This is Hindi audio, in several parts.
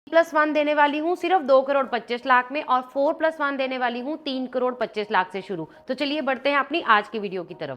+1 देने वाली हूँ सिर्फ 2,25,00,000 में और 4+1 देने वाली हूँ 3,25,00,000 से शुरू। तो चलिए बढ़ते हैं अपनी आज की वीडियो की तरफ।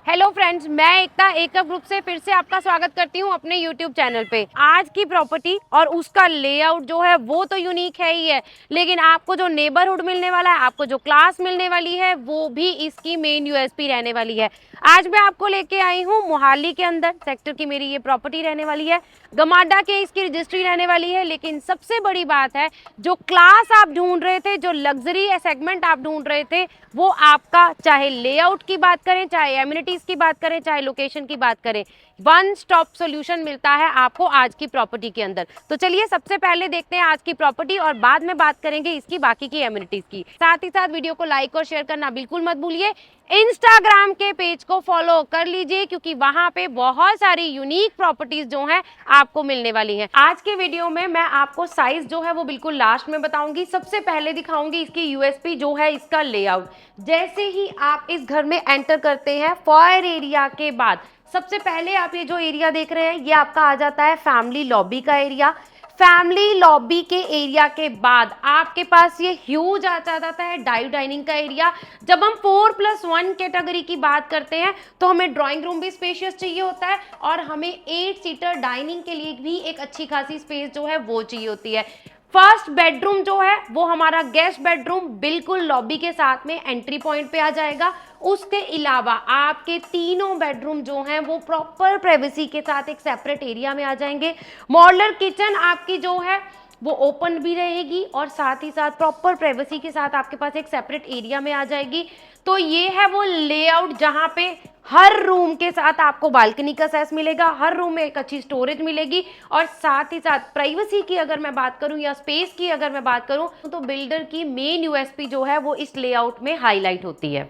हेलो फ्रेंड्स, मैं एकता एकअप ग्रुप से फिर से आपका स्वागत करती हूं अपने यूट्यूब चैनल पे। आज की प्रॉपर्टी और उसका लेआउट जो है वो तो यूनिक है ही है, लेकिन आपको जो नेबरहुड मिलने वाला है, आपको जो क्लास मिलने वाली है, वो भी इसकी मेन यूएसपी रहने वाली है। आज मैं आपको लेके आई हूँ मोहाली के अंदर सेक्टर की मेरी ये प्रॉपर्टी रहने वाली है। गमाडा के इसकी रजिस्ट्री रहने वाली है, लेकिन सबसे बड़ी बात है जो क्लास आप ढूंढ रहे थे, जो लग्जरी सेगमेंट आप ढूंढ रहे थे, वो आपका चाहे लेआउट की बात करें, चाहे एमिनिटीज की बात करें, चाहे लोकेशन की बात करें, वन स्टॉप सॉल्यूशन मिलता है आपको आज की प्रॉपर्टी के अंदर। तो चलिए सबसे पहले देखते हैं आज की प्रॉपर्टी और बाद में बात करेंगे इसकी बाकी की एमिनिटीज की। साथ ही साथ वीडियो को लाइक और शेयर करना बिल्कुल मत भूलिए। इंस्टाग्राम के पेज को फॉलो कर लीजिए क्योंकि वहां पे बहुत सारी यूनिक प्रॉपर्टीज जो हैं आपको मिलने वाली हैं। आज के वीडियो में मैं आपको साइज जो है वो बिल्कुल लास्ट में बताऊंगी। सबसे पहले दिखाऊंगी इसकी यूएसपी जो है इसका लेआउट। जैसे ही आप इस घर में एंटर करते हैं फॉयर एरिया के बाद सबसे पहले आप ये जो एरिया देख रहे हैं ये आपका आ जाता है फैमिली लॉबी का एरिया। फैमिली लॉबी के एरिया के बाद आपके पास ये ह्यूज आ जाता है डाइनिंग का एरिया। जब हम 4+1 कैटेगरी की बात करते हैं तो हमें ड्राइंग रूम भी स्पेशियस चाहिए होता है और हमें 8 सीटर डाइनिंग के लिए भी एक अच्छी खासी स्पेस जो है वो चाहिए होती है। फर्स्ट बेडरूम जो है वो हमारा गेस्ट बेडरूम बिल्कुल लॉबी के साथ में एंट्री पॉइंट पे आ जाएगा। उसके अलावा आपके तीनों बेडरूम जो हैं वो प्रॉपर प्राइवेसी के साथ एक सेपरेट एरिया में आ जाएंगे। मॉड्यूलर किचन आपकी जो है वो ओपन भी रहेगी और साथ ही साथ प्रॉपर प्राइवेसी के साथ आपके पास एक सेपरेट एरिया में आ जाएगी। तो ये है वो लेआउट जहां पे हर रूम के साथ आपको बालकनी का सेस मिलेगा, हर रूम में एक अच्छी स्टोरेज मिलेगी और साथ ही साथ प्राइवेसी की अगर मैं बात करूं या स्पेस की अगर मैं बात करूं तो बिल्डर की मेन यूएसपी जो है वो इस लेआउट में हाईलाइट होती है।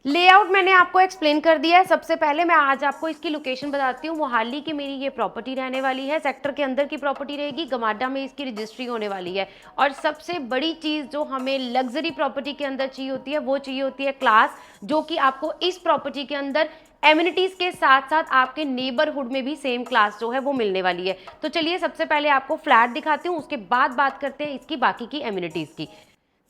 लेआउट मैंने आपको एक्सप्लेन कर दिया है। सबसे पहले मैं आज आपको इसकी लोकेशन बताती हूँ। मोहाली की मेरी ये प्रॉपर्टी रहने वाली है, सेक्टर के अंदर की प्रॉपर्टी रहेगी। गमाडा में इसकी रजिस्ट्री होने वाली है और सबसे बड़ी चीज़ जो हमें लग्जरी प्रॉपर्टी के अंदर चाहिए होती है वो चाहिए होती है क्लास, जो कि आपको इस प्रॉपर्टी के अंदर एमिनिटीज के साथ साथ आपके नेबरहुड में भी सेम क्लास जो है वो मिलने वाली है। तो चलिए सबसे पहले आपको फ्लैट दिखाती हूँ, उसके बाद बात करते हैं इसकी बाकी की एमिनिटीज की।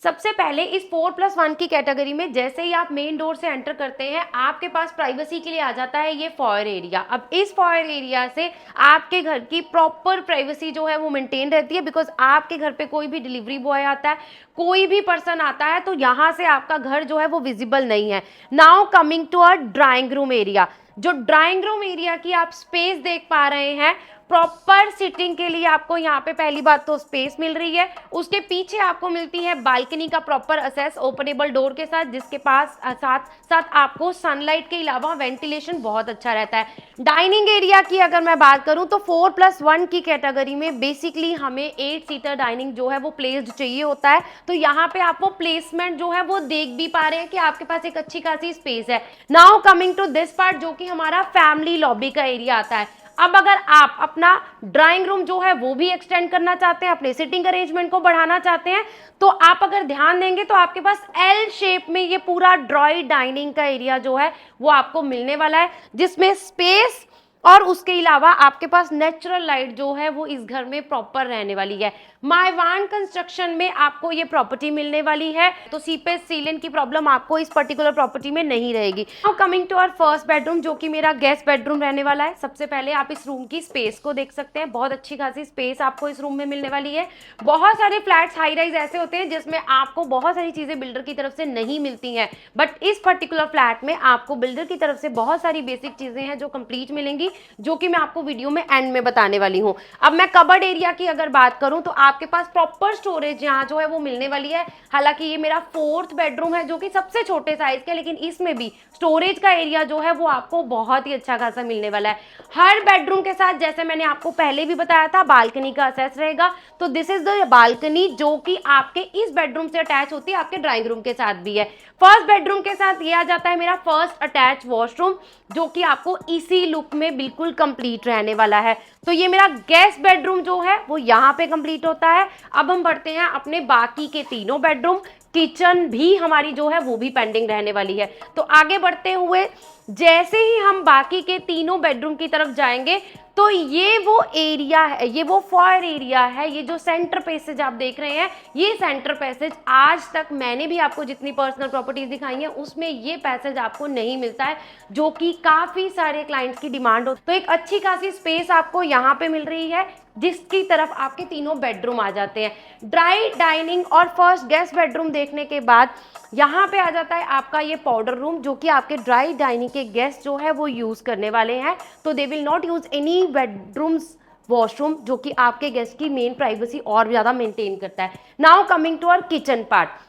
सबसे पहले इस 4+1 की कैटेगरी में जैसे ही आप मेन डोर से एंटर करते हैं आपके पास प्राइवेसी के लिए आ जाता है ये फॉयर एरिया। अब इस फॉयर एरिया से आपके घर की प्रॉपर प्राइवेसी जो है वो मेंटेन रहती है, बिकॉज आपके घर पे कोई भी डिलीवरी बॉय आता है, कोई भी पर्सन आता है तो यहाँ से आपका घर जो है वो विजिबल नहीं है। Now coming to a drawing room area. जो ड्राइंग रूम एरिया की आप स्पेस देख पा रहे हैं, प्रॉपर सिटिंग के लिए आपको यहाँ पे पहली बात तो स्पेस मिल रही है। उसके पीछे आपको मिलती है बालकनी का प्रॉपर असेस ओपनेबल डोर के साथ, जिसके पास साथ साथ आपको सनलाइट के अलावा वेंटिलेशन बहुत अच्छा रहता है। डाइनिंग एरिया की अगर मैं बात करूं तो 4+1 की कैटेगरी में बेसिकली हमें 8 सीटर डाइनिंग जो है वो प्लेस्ड चाहिए होता है। तो यहाँ पे आप वो प्लेसमेंट जो है वो देख भी पा रहे हैं कि आपके पास एक अच्छी खासी स्पेस है। Now coming to this part जो कि हमारा फैमिली लॉबी का एरिया आता है। अब अगर आप अपना ड्राइंग रूम जो है वो भी एक्सटेंड करना चाहते हैं, अपने सिटिंग अरेंजमेंट को बढ़ाना चाहते हैं, तो आप अगर ध्यान देंगे तो आपके पास एल शेप में ये पूरा ड्रॉई डाइनिंग का एरिया जो है वो आपको मिलने वाला है, जिसमें स्पेस और उसके अलावा आपके पास नेचुरल लाइट जो है वो इस घर में प्रॉपर रहने वाली है। मायवान कंस्ट्रक्शन में आपको ये प्रॉपर्टी मिलने वाली है, तो सीपेज सीलन की प्रॉब्लम आपको इस पर्टिकुलर प्रॉपर्टी में नहीं रहेगी। Now coming to our first bedroom जो कि मेरा गेस्ट बेडरूम रहने वाला है। सबसे पहले आप इस रूम की स्पेस को देख सकते हैं, बहुत अच्छी खासी स्पेस आपको इस रूम में मिलने वाली है। बहुत सारे फ्लैट्स हाई राइज ऐसे होते हैं जिसमें आपको बहुत सारी चीजें बिल्डर की तरफ से नहीं मिलती हैं, बट इस पर्टिकुलर फ्लैट में आपको बिल्डर की तरफ से बहुत सारी बेसिक चीजें हैं जो कंप्लीट मिलेंगी, जो कि मैं आपको वीडियो में एंड में बताने वाली हूं। अब मैं कबर्ड एरिया की अगर बात करूं तो आपके पास प्रॉपर स्टोरेज यहां जो है वो मिलने वाली है। हालांकि ये मेरा 4th बेडरूम है जो कि सबसे छोटे साइज का, लेकिन इसमें भी स्टोरेज का एरिया जो है वो आपको बहुत ही अच्छा खासा मिलने वाला है। हर बेडरूम के साथ जैसे मैंने आपको पहले भी बताया था बालकनी का असेस रहेगा। तो दिस इज द बालकनी जो कि आपके इस बेडरूम से अटैच होती है, आपके ड्राइंग रूम के साथ भी है। फर्स्ट बेडरूम के साथ ये आ जाता है मेरा फर्स्ट अटैच वॉशरूम, जो कि आपको इसी लुक में बिल्कुल कंप्लीट रहने वाला है। तो ये मेरा गेस्ट बेडरूम जो है वो यहाँ पे कंप्लीट होता है। अब हम बढ़ते हैं अपने बाकी के तीनों बेडरूम। किचन भी हमारी जो है वो भी पेंडिंग रहने वाली है। तो आगे बढ़ते हुए जैसे ही हम बाकी के तीनों बेडरूम की तरफ जाएंगे तो ये वो एरिया है, ये वो फॉयर एरिया है, ये जो सेंटर पैसेज आप देख रहे हैं, ये सेंटर पैसेज आज तक मैंने भी आपको जितनी पर्सनल प्रॉपर्टीज दिखाई हैं उसमें ये पैसेज आपको नहीं मिलता है, जो कि काफी सारे क्लाइंट्स की डिमांड हो। तो एक अच्छी खासी स्पेस आपको यहाँ पे मिल रही है जिसकी तरफ आपके तीनों बेडरूम आ जाते हैं। ड्राई डाइनिंग और फर्स्ट गेस्ट बेडरूम देखने के बाद यहाँ पे आ जाता है आपका ये पाउडर रूम, जो कि आपके ड्राई डाइनिंग के गेस्ट जो है वो यूज करने वाले हैं। तो they will not use any bedrooms washroom, जो कि आपके गेस्ट की मेन प्राइवेसी और ज्यादा मेंटेन करता है। Now coming to our kitchen part.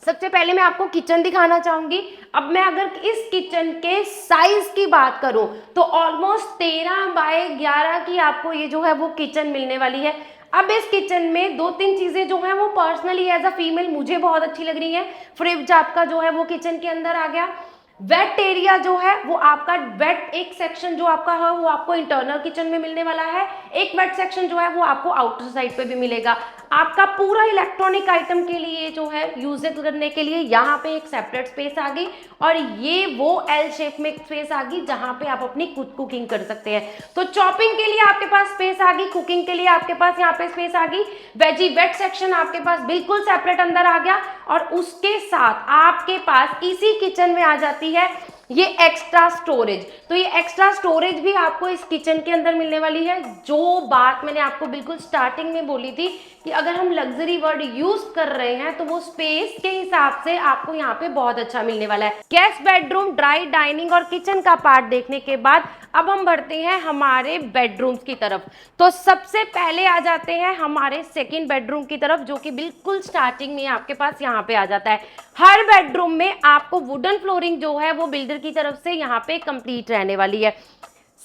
सबसे पहले मैं आपको किचन दिखाना चाहूंगी। अब मैं अगर इस किचन के साइज की बात करूं तो ऑलमोस्ट 13 बाय 11 की आपको ये जो है वो किचन मिलने वाली है। अब इस किचन में 2-3 चीजें जो हैं वो पर्सनली एज अ फीमेल मुझे बहुत अच्छी लग रही हैं। फ्रिज आपका जो है वो किचन के अंदर आ गया। वेट एरिया जो है वो आपका वेट एक सेक्शन जो आपका है वो आपको इंटरनल किचन में मिलने वाला है। एक वेट सेक्शन जो है वो आपको आउटर साइड पे भी मिलेगा। आपका पूरा इलेक्ट्रॉनिक आइटम के लिए जो है यूज करने के लिए यहाँ पे एक सेपरेट स्पेस आ गई, और ये वो एल शेप में स्पेस आ गई जहाँ पे आप अपनी खुद कुकिंग कर सकते हैं। तो चॉपिंग के लिए आपके पास स्पेस आ गई, कुकिंग के लिए आपके पास यहाँ पे स्पेस आ गई। वेजी वेट सेक्शन आपके पास बिल्कुल सेपरेट अंदर आ गया, और उसके साथ आपके पास इसी किचन में आ जाती है ये एक्स्ट्रा स्टोरेज। तो ये एक्स्ट्रा स्टोरेज भी आपको इस किचन के अंदर मिलने वाली है। जो बात मैंने आपको बिल्कुल स्टार्टिंग में बोली थी कि अगर हम लग्जरी वर्ड यूज कर रहे हैं तो वो स्पेस के हिसाब से आपको यहाँ पे बहुत अच्छा मिलने वाला है। गेस्ट बेडरूम, ड्राई डाइनिंग और किचन का पार्ट देखने के बाद अब हम बढ़ते हैं हमारे बेडरूम्स की तरफ। तो सबसे पहले आ जाते हैं हमारे सेकंड बेडरूम की तरफ, जो कि बिल्कुल स्टार्टिंग में आपके पास यहाँ पे आ जाता है। हर बेडरूम में आपको वुडन फ्लोरिंग जो है वो बिल्डर की तरफ से यहाँ पे कंप्लीट रहने वाली है।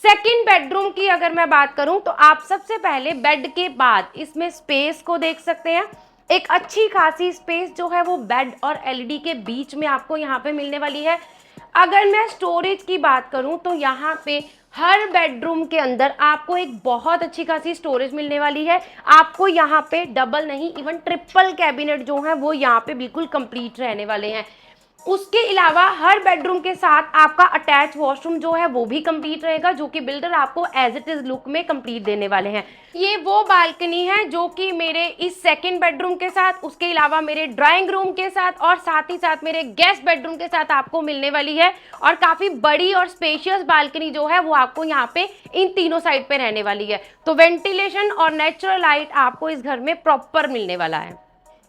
सेकंड बेडरूम की अगर मैं बात करूं तो आप सबसे पहले बेड के बाद इसमें स्पेस को देख सकते हैं। एक अच्छी खासी स्पेस जो है वो बेड और एलईडी के बीच में आपको यहाँ पे मिलने वाली है। अगर मैं स्टोरेज की बात करूं तो यहाँ पे हर बेडरूम के अंदर आपको एक बहुत अच्छी खासी स्टोरेज मिलने वाली है। आपको यहाँ पे डबल नहीं इवन ट्रिपल कैबिनेट जो है वो यहाँ पे बिल्कुल कंप्लीट रहने वाले हैं। उसके अलावा हर बेडरूम के साथ आपका अटैच वॉशरूम जो है वो भी कंप्लीट रहेगा, जो कि बिल्डर आपको एज इट इज लुक में कंप्लीट देने वाले हैं। ये वो बालकनी है जो कि मेरे इस सेकंड बेडरूम के साथ, उसके अलावा मेरे ड्राइंग रूम के साथ और साथ ही साथ मेरे गेस्ट बेडरूम के साथ आपको मिलने वाली है। और काफी बड़ी और स्पेशियस बालकनी जो है वो आपको यहाँ पे इन तीनों साइड पे रहने वाली है। तो वेंटिलेशन और नेचुरल लाइट आपको इस घर में प्रॉपर मिलने वाला है।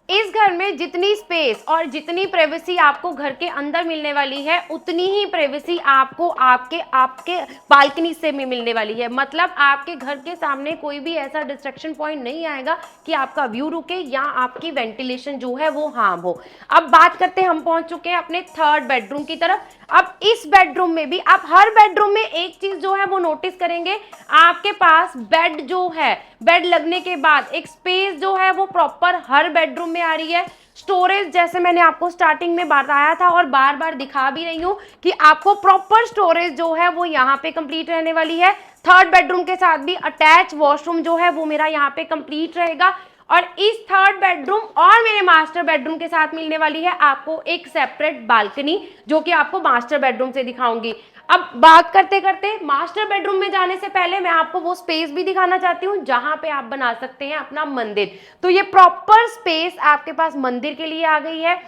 इस घर में जितनी स्पेस और जितनी प्राइवेसी आपको घर के अंदर मिलने वाली है उतनी ही प्राइवेसी आपको आपके बालकनी से भी मिलने वाली है। मतलब आपके घर के सामने कोई भी ऐसा डिस्ट्रक्शन पॉइंट नहीं आएगा कि आपका व्यू रुके या आपकी वेंटिलेशन जो है वो हार्म हो। अब बात करते हैं, हम पहुंच चुके हैं अपने थर्ड बेडरूम की तरफ। अब इस बेडरूम में भी आप हर बेडरूम में एक चीज जो है वो नोटिस करेंगे, आपके पास बेड जो है, बेड लगने के बाद एक स्पेस जो है वो प्रॉपर हर बेडरूम में आ रही है। स्टोरेज जैसे मैंने आपको स्टार्टिंग में बताया था और बार बार दिखा भी रही हूं कि आपको प्रॉपर स्टोरेज जो है वो यहाँ पे कंप्लीट रहने वाली है। थर्ड बेडरूम के साथ भी अटैच वॉशरूम जो है वो मेरा यहाँ पे कंप्लीट रहेगा। और इस थर्ड बेडरूम और मेरे मास्टर बेडरूम के साथ मिलने वाली है आपको एक सेपरेट बालकनी, जो कि आपको मास्टर बेडरूम से दिखाऊंगी। अब बात करते करते मास्टर बेडरूम में जाने से पहले मैं आपको वो स्पेस भी दिखाना चाहती हूँ जहां पे आप बना सकते हैं अपना मंदिर। तो ये प्रॉपर स्पेस आपके पास मंदिर के लिए आ गई है।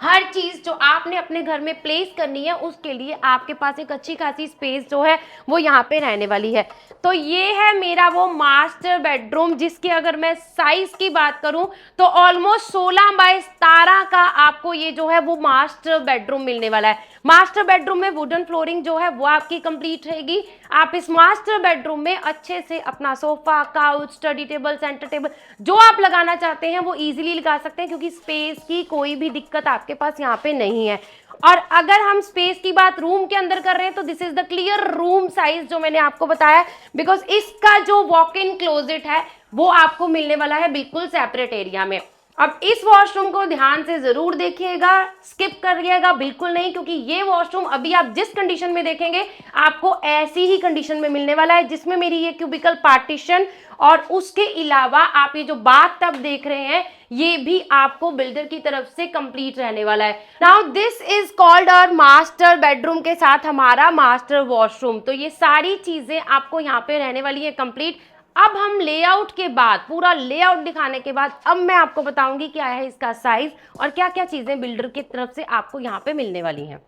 हर चीज जो आपने अपने घर में प्लेस करनी है उसके लिए आपके पास एक अच्छी खासी स्पेस जो है वो यहाँ पे रहने वाली है। तो ये है मेरा वो मास्टर बेडरूम, जिसकी अगर मैं साइज की बात करूं तो ऑलमोस्ट 16 बाय 17 का आपको ये जो है वो मास्टर बेडरूम मिलने वाला है। मास्टर बेडरूम में वुडन फ्लोरिंग जो है वो आपकी कंप्लीट रहेगी। आप इस मास्टर बेडरूम में अच्छे से अपना sofa, couch, study table, centre table जो आप लगाना चाहते हैं वो इजीली लगा सकते हैं, क्योंकि स्पेस की कोई भी दिक्कत आपके पास यहाँ पे नहीं है। और अगर हम स्पेस की बात रूम के अंदर कर रहे हैं तो this is the clear room size जो मैंने आपको बताया, बिकॉज इसका जो वॉक इन क्लोजेट है वो आपको मिलने वाला है बिल्कुल सेपरेट एरिया में। अब इस वॉशरूम को ध्यान से जरूर देखिएगा, स्किप करिएगा बिल्कुल नहीं, क्योंकि ये वॉशरूम अभी आप जिस कंडीशन में देखेंगे आपको ऐसी ही कंडीशन में मिलने वाला है, जिसमें मेरी ये क्यूबिकल पार्टीशन और उसके अलावा आप ये जो बाथ टब देख रहे हैं ये भी आपको बिल्डर की तरफ से कंप्लीट रहने वाला है। Now this is called our master bedroom के साथ हमारा मास्टर वॉशरूम। तो ये सारी चीजें आपको यहाँ पे रहने वाली है कंप्लीट। अब हम लेआउट के बाद, पूरा लेआउट दिखाने के बाद, अब मैं आपको बताऊंगी क्या है इसका साइज और क्या क्या चीजें बिल्डर की तरफ से आपको यहाँ पे मिलने वाली हैं।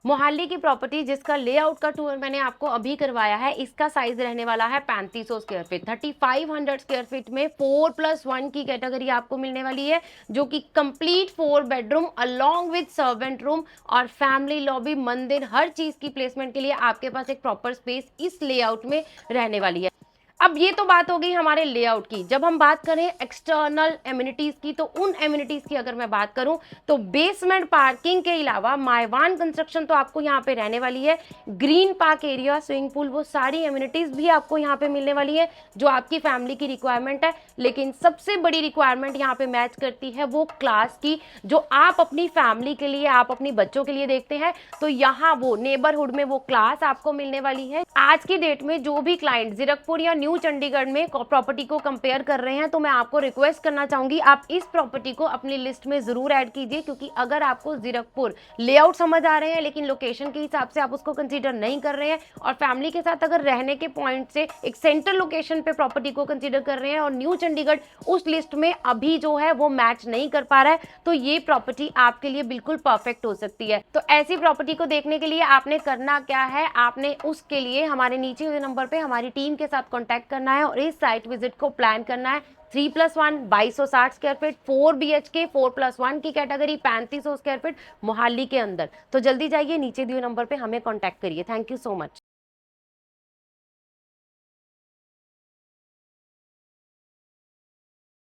मोहाली की प्रॉपर्टी जिसका लेआउट का टूर मैंने आपको अभी करवाया है, इसका साइज रहने वाला है 3500 स्क्वायर फीट। 3500 स्क्वायर फीट में 4+1 की कैटेगरी आपको मिलने वाली है, जो कि complete 4 bedroom along with servant room और फैमिली लॉबी, मंदिर, हर चीज की प्लेसमेंट के लिए आपके पास एक प्रॉपर स्पेस इस लेआउट में रहने वाली है। अब ये तो बात हो गई हमारे लेआउट की। जब हम बात करें एक्सटर्नल एमिनिटीज की, तो उन एमिनिटीज की अगर मैं बात करूं तो बेसमेंट पार्किंग के अलावा मायवान कंस्ट्रक्शन तो आपको यहाँ पे रहने वाली है, green park area, swimming pool, वो सारी एमिनिटीज भी आपको यहाँ पे मिलने वाली है जो आपकी फैमिली की रिक्वायरमेंट है। लेकिन सबसे बड़ी रिक्वायरमेंट यहाँ पे मैच करती है वो क्लास की, जो आप अपनी फैमिली के लिए, आप अपनी बच्चों के लिए देखते हैं, तो यहाँ वो नेबरहुड में वो क्लास आपको मिलने वाली है। आज की डेट में जो भी क्लाइंट जीरकपुर या न्यू चंडीगढ़ में प्रॉपर्टी को कंपेयर कर रहे हैं, तो मैं आपको रिक्वेस्ट करना चाहूंगी आप इस प्रॉपर्टी को अपनी लिस्ट में जरूर ऐड कीजिए, क्योंकि अगर आपको जीरकपुर लेआउट समझ आ रहे हैं लेकिन लोकेशन के हिसाब से आप उसको कंसीडर नहीं कर रहे हैं, और फैमिली के साथ अगर रहने के पॉइंट से एक सेंट्रल लोकेशन पे प्रॉपर्टी को कंसीडर कर रहे हैं और न्यू चंडीगढ़ उस लिस्ट में अभी जो है वो मैच नहीं कर पा रहा है, तो ये प्रॉपर्टी आपके लिए बिल्कुल परफेक्ट हो सकती है। तो ऐसी प्रॉपर्टी को देखने के लिए आपने करना क्या है, आपने उसके लिए हमारे नीचे हुए नंबर पे हमारी टीम के साथ कांटेक्ट करना है और इस साइट विजिट को प्लान करना है। 3+1 2260 स्क्वायर फीट, 4 BHK 4+1 की कैटेगरी 3500 स्क्वायर फीट मोहाली के अंदर। तो जल्दी जाइए, नीचे दिए नंबर पे हमें कांटेक्ट करिए। Thank you so much.